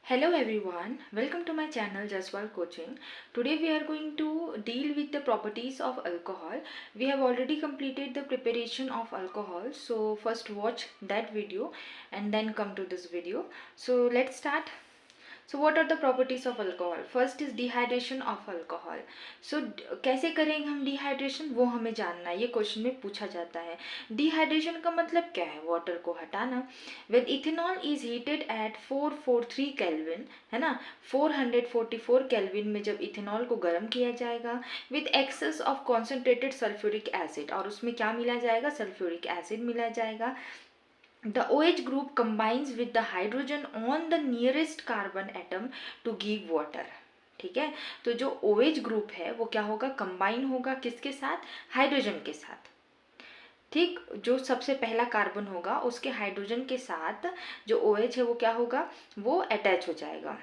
Hello everyone, welcome to my channel Jaswal Coaching. Today we are going to deal with the properties of alcohol. We have already completed the preparation of alcohol, so first watch that video and then come to this video. So let's start. So what are the properties of alcohol? First is dehydration of alcohol. So कैसे करेंगे हम dehydration, वो हमें जानना है, ये question में पूछा जाता है. डिहाइड्रेशन का मतलब क्या है? वाटर को हटाना. When ethanol is heated at 443 kelvin, है ना, 444 केल्विन में जब इथेनॉल को गर्म किया जाएगा with excess of concentrated sulphuric acid, और उसमें क्या मिला जाएगा? सल्फ्यूरिक एसिड मिला जाएगा. The OH group combines with the hydrogen on the nearest carbon atom to give water. ठीक है, तो जो OH ग्रुप है वो क्या होगा? कंबाइन होगा किसके साथ? हाइड्रोजन के साथ. ठीक, जो सबसे पहला कार्बन होगा उसके हाइड्रोजन के साथ जो OH है वो क्या होगा? वो अटैच हो जाएगा.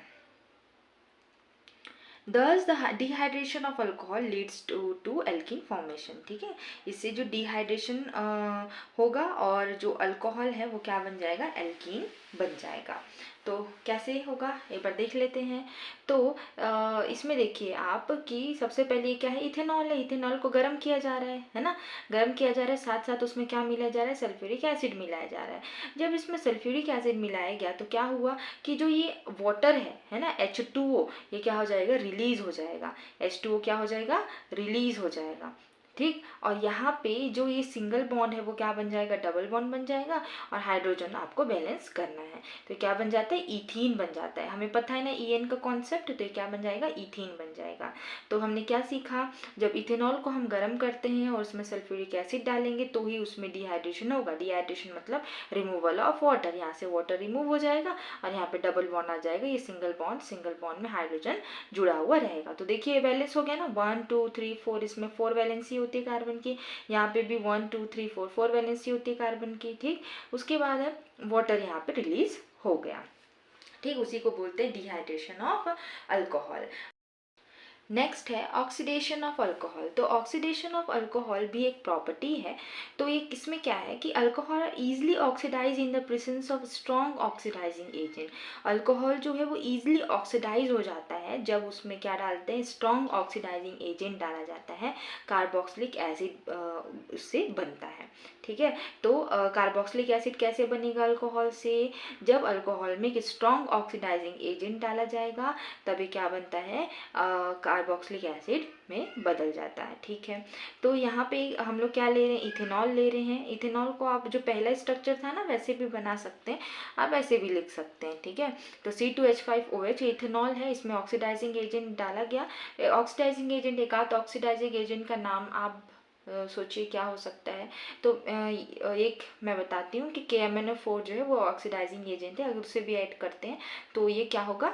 Thus the dehydration of alcohol leads to alkene formation. ठीक है, इससे जो डिहाइड्रेशन होगा और जो अल्कोहल है वो क्या बन जाएगा? एल्कीन बन जाएगा. तो कैसे होगा एक बार देख लेते हैं. तो इसमें देखिए आप कि सबसे पहले क्या है? इथेनॉल है. इथेनॉल को गर्म किया जा रहा है ना, गर्म किया जा रहा है, साथ साथ उसमें क्या मिलाया जा रहा है? सल्फ्यूरिक एसिड मिलाया जा रहा है. जब इसमें सल्फ्यूरिक एसिड मिलाया गया तो क्या हुआ कि जो ये वाटर है ना, H2O, ये क्या हो जाएगा? रिलीज हो जाएगा. H2O क्या हो जाएगा? रिलीज हो जाएगा. ठीक, और यहाँ पे जो ये सिंगल बॉन्ड है वो क्या बन जाएगा? डबल बॉन्ड बन जाएगा, और हाइड्रोजन आपको बैलेंस करना है. तो क्या बन जाता है? ईथीन बन जाता है. हमें पता है ना EN का कॉन्सेप्ट, तो ये क्या बन जाएगा? ईथीन बन जाएगा. तो हमने क्या सीखा? जब इथेनॉल को हम गर्म करते हैं और उसमें सल्फ्यूरिक एसिड डालेंगे तो ही उसमें डिहाइड्रेशन होगा. डिहाइड्रेशन मतलब रिमूवल ऑफ वाटर. यहाँ से वाटर रिमूव हो जाएगा और यहाँ पे डबल बॉन्ड आ जाएगा. ये सिंगल बॉन्ड में हाइड्रोजन जुड़ा हुआ रहेगा. तो देखिए बैलेंस हो गया ना, 1 2 3 4, इसमें 4 वैलेंसी होती है कार्बन की. यहाँ पे भी 1 2 3 4 4 वैलेंसी होती है कार्बन की. ठीक, उसके बाद है वाटर यहाँ पे रिलीज हो गया. ठीक, उसी को बोलते हैं डिहाइड्रेशन ऑफ अल्कोहल. नेक्स्ट है ऑक्सीडेशन ऑफ अल्कोहल. तो ऑक्सीडेशन ऑफ अल्कोहल भी एक प्रॉपर्टी है. तो ये किसमें क्या है कि alcohol easily oxidise in the presence of strong oxidising agent. Alcohol जो है वो ईजिली ऑक्सीडाइज हो जाता है जब उसमें क्या डालते हैं? स्ट्रॉन्ग ऑक्सीडाइजिंग एजेंट डाला जाता है. कार्बोक्सिलिक एसिड उससे बनता है. ठीक है, तो कार्बोक्सिलिक एसिड कैसे बनेगा अल्कोहल से? जब अल्कोहल में एक स्ट्रॉन्ग ऑक्सीडाइजिंग एजेंट डाला जाएगा तभी क्या बनता है? कार्बोक्सिलिक एसिड में बदल जाता है. ठीक है, तो यहाँ पे हम लोग क्या ले रहे हैं? इथेनॉल ले रहे हैं. इथेनॉल को आप जो पहला स्ट्रक्चर था ना वैसे भी बना सकते हैं, आप ऐसे भी लिख सकते हैं. ठीक है, तो C2H5OH इथेनॉल है, इसमें ऑक्सीडाइजिंग एजेंट डाला गया. ऑक्सीडाइजिंग एजेंट, एक आध ऑक्सीडाइजिंग एजेंट का नाम आप सोचिए क्या हो सकता है. तो एक मैं बताती हूँ कि KMnO4 जो है वो ऑक्सीडाइजिंग एजेंट है. अगर उसे भी ऐड करते हैं तो ये क्या होगा?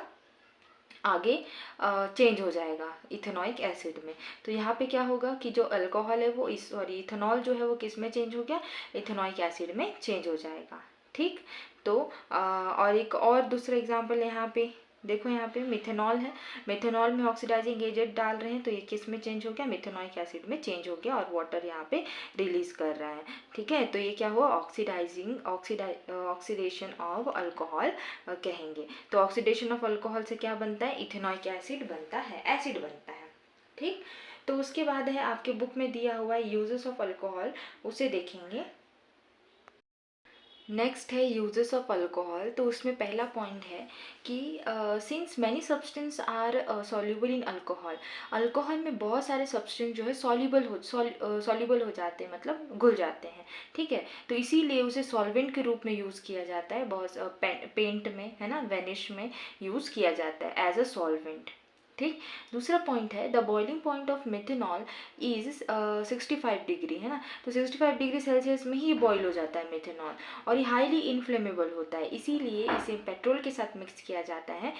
आगे चेंज हो जाएगा इथेनॉइक एसिड में. तो यहाँ पे क्या होगा कि जो अल्कोहल है वो इथेनॉल जो है वो किस में चेंज हो गया? इथेनॉइक एसिड में चेंज हो जाएगा. ठीक, तो और एक और दूसरा एग्जांपल यहाँ पे देखो, यहाँ पे मिथेनॉल है. मिथेनॉल में ऑक्सीडाइजिंग एजेंट डाल रहे हैं तो ये किस में चेंज हो गया? मिथेनॉइक एसिड में चेंज हो गया और वाटर यहाँ पे रिलीज कर रहा है. ठीक है, तो ये क्या हुआ? ऑक्सीडेशन ऑफ अल्कोहल कहेंगे. तो ऑक्सीडेशन ऑफ अल्कोहल से क्या बनता है? इथेनॉइक एसिड बनता है, एसिड बनता है. ठीक, तो उसके बाद है आपके बुक में दिया हुआ है यूजेस ऑफ अल्कोहल, उसे देखेंगे. नेक्स्ट है यूजेस ऑफ अल्कोहल. तो उसमें पहला पॉइंट है कि since many substance are soluble in alcohol. Alcohol में बहुत सारे सब्सटेंस जो है सॉल्यूबल हो जाते हैं, मतलब घुल जाते हैं. ठीक है, तो इसीलिए उसे सॉल्वेंट के रूप में यूज़ किया जाता है. बहुत पेंट में है ना, वेनिश में यूज़ किया जाता है एज अ सॉल्वेंट. ठीक, दूसरा पॉइंट है the boiling point of methanol is 65 degree, है ना. तो 65 डिग्री सेल्सियस में ही बॉईल हो जाता है मिथेनॉल, और ये हाईली इन्फ्लेमेबल होता है. इसीलिए इसे पेट्रोल के साथ मिक्स किया जाता है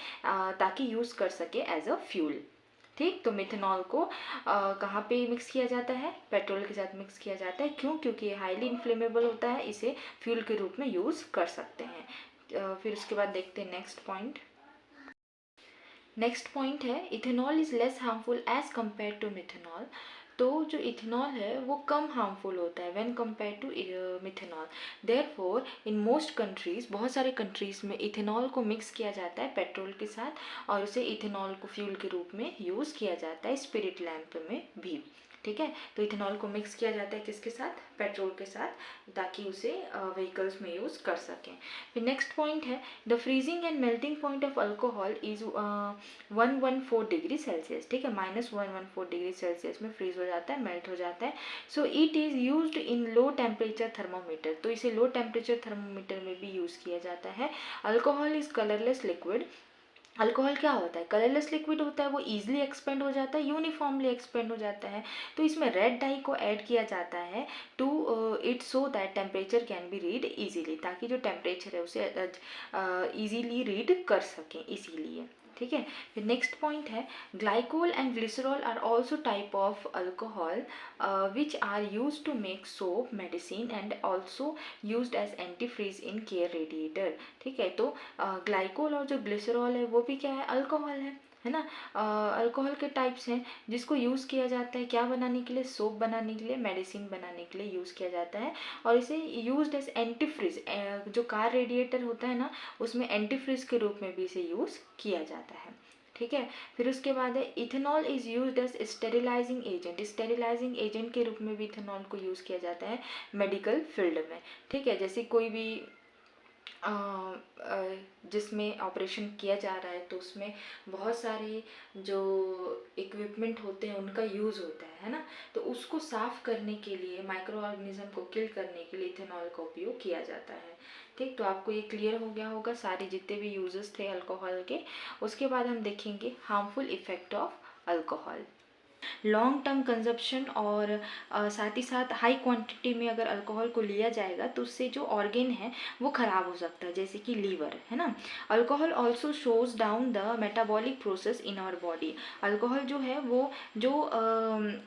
ताकि यूज़ कर सके एज अ फ्यूल. ठीक, तो मिथेनॉल को कहाँ पे मिक्स किया जाता है? पेट्रोल के साथ मिक्स किया जाता है. क्यों? क्योंकि ये हाईली इन्फ्लेमेबल होता है, इसे फ्यूल के रूप में यूज़ कर सकते हैं. फिर उसके बाद देखते हैं नेक्स्ट पॉइंट. नेक्स्ट पॉइंट है ethanol is less harmful as compare to methanol. तो जो इथेनॉल है वो कम हार्मफुल होता है when compare to methanol. Therefore in most countries, बहुत सारे कंट्रीज़ में इथेनॉल को मिक्स किया जाता है पेट्रोल के साथ और उसे इथेनॉल को फ्यूल के रूप में यूज़ किया जाता है स्पिरिट लैम्प में भी। ठीक है, तो इथेनॉल को मिक्स किया जाता है किसके साथ, पेट्रोल के साथ, ताकि उसे व्हीकल्स में यूज़ कर सकें। फिर नेक्स्ट पॉइंट है the freezing and melting point of alcohol is 114 degree Celsius. ठीक है, -114 डिग्री सेल्सियस में फ्रीज हो जाता है, मेल्ट हो जाता है। So it is used in low temperature thermometer, तो इसे लो टेम्परेचर थर्मोमीटर में भी यूज़ किया जाता है। Alcohol is colourless liquid. Alcohol क्या होता है, कलरलेस लिक्विड होता है, वो ईजिली एक्सपेंड हो जाता है, यूनिफॉर्मली एक्सपेंड हो जाता है। तो इसमें रेड डाई को ऐड किया जाता है to it so that temperature can be read easily, ताकि जो टेम्परेचर है उसे इजीली रीड कर सकें इसीलिए। ठीक है, फिर नेक्स्ट पॉइंट है glycol and glycerol are also type of alcohol which are use to make soap, medicine and also use as antifreeze in car radiator. ठीक है, तो ग्लाइकोल और जो ग्लिसरॉल है वो भी क्या है, अल्कोहल है ना। अल्कोहल के टाइप्स हैं जिसको यूज़ किया जाता है क्या बनाने के लिए, सोप बनाने के लिए, मेडिसिन बनाने के लिए यूज़ किया जाता है। और इसे यूज्ड एज एंटीफ्रीज, जो कार रेडिएटर होता है ना उसमें एंटीफ्रीज के रूप में भी इसे यूज़ किया जाता है। ठीक है, फिर उसके बाद है ethanol is used as sterilising agent. Sterilising agent के रूप में भी इथेनॉल को यूज़ किया जाता है मेडिकल फील्ड में। ठीक है, जैसे कोई भी जिसमें ऑपरेशन किया जा रहा है तो उसमें बहुत सारे जो इक्विपमेंट होते हैं उनका यूज़ होता है ना, तो उसको साफ़ करने के लिए, माइक्रो ऑर्गेनिज्म को किल करने के लिए इथेनॉल का उपयोग किया जाता है। ठीक, तो आपको ये क्लियर हो गया होगा सारे जितने भी यूजेस थे अल्कोहल के। उसके बाद हम देखेंगे harmful effect of alcohol. Long term consumption और साथ ही साथ हाई क्वांटिटी में अगर अल्कोहल को लिया जाएगा तो उससे जो ऑर्गेन है वो ख़राब हो सकता है, जैसे कि लीवर, है ना। अल्कोहल ऑल्सो शोज down the metabolic process in our body. Alcohol जो है वो जो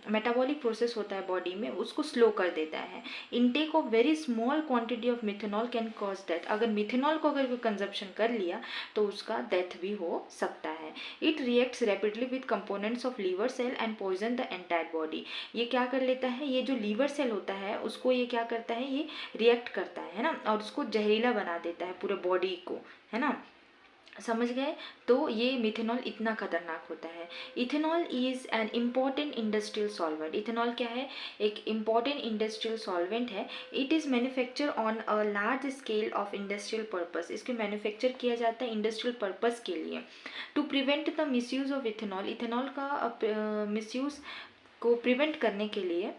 मेटाबॉलिक प्रोसेस होता है बॉडी में उसको स्लो कर देता है। Intake of very small quantity of methanol can cause death. अगर मिथेनॉल को अगर कंजप्शन कर लिया तो उसका डेथ भी हो सकता है। It reacts rapidly with components of liver cell and poison the entire body. ये क्या कर लेता है, ये जो लीवर सेल होता है उसको ये क्या करता है, ये रिएक्ट करता है ना, और उसको जहरीला बना देता है पूरे बॉडी को, है ना। समझ गए, तो ये मिथेनॉल इतना खतरनाक होता है। Ethanol is an important industrial solvent. Ethanol क्या है, एक इम्पॉर्टेंट इंडस्ट्रियल सॉल्वेंट है। It is manufacture on a large scale of industrial purpose. इसके मैन्युफैक्चर किया जाता है इंडस्ट्रियल पर्पस के लिए। To prevent the misuse of ethanol, ethanol का मिसयूज़ को प्रिवेंट करने के लिए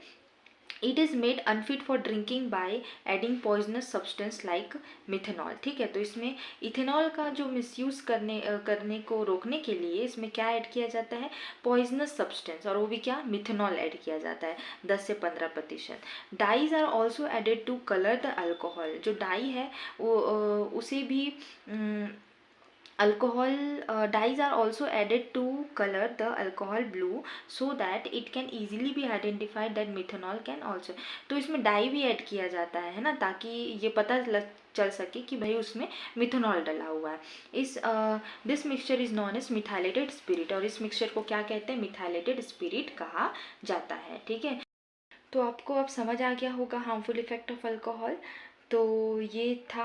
it is made unfit for drinking by adding poisonous substance like methanol. ठीक है, तो इसमें इथेनॉल का जो मिसयूज़ करने को रोकने के लिए इसमें क्या ऐड किया जाता है, पॉइजनस सब्सटेंस, और वो भी क्या, मिथेनॉल ऐड किया जाता है 10 से 15%। Dyes are also added to colour the alcohol. जो डाई है वो उसे भी alcohol dyes are also added to color the alcohol blue so that it can easily be identified that methanol can also। तो इसमें डाई भी add किया जाता है ना, ताकि ये पता चल सके कि भाई उसमें मिथेनॉल डला हुआ है। इस this mixture is known as methylated spirit, और इस मिक्सचर को क्या कहते हैं, मिथाइलेटेड स्पिरिट कहा जाता है। ठीक है, तो आपको अब समझ आ गया होगा हार्मफुल इफ़ेक्ट ऑफ अल्कोहल। तो ये था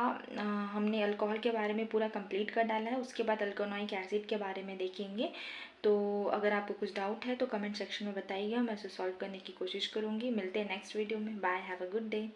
हमने अल्कोहल के बारे में पूरा कंप्लीट कर डाला है। उसके बाद अल्कोनोइक एसिड के बारे में देखेंगे। तो अगर आपको कुछ डाउट है तो कमेंट सेक्शन में बताइएगा, मैं उसे सॉल्व करने की कोशिश करूँगी। मिलते हैं नेक्स्ट वीडियो में। Bye, have a good day.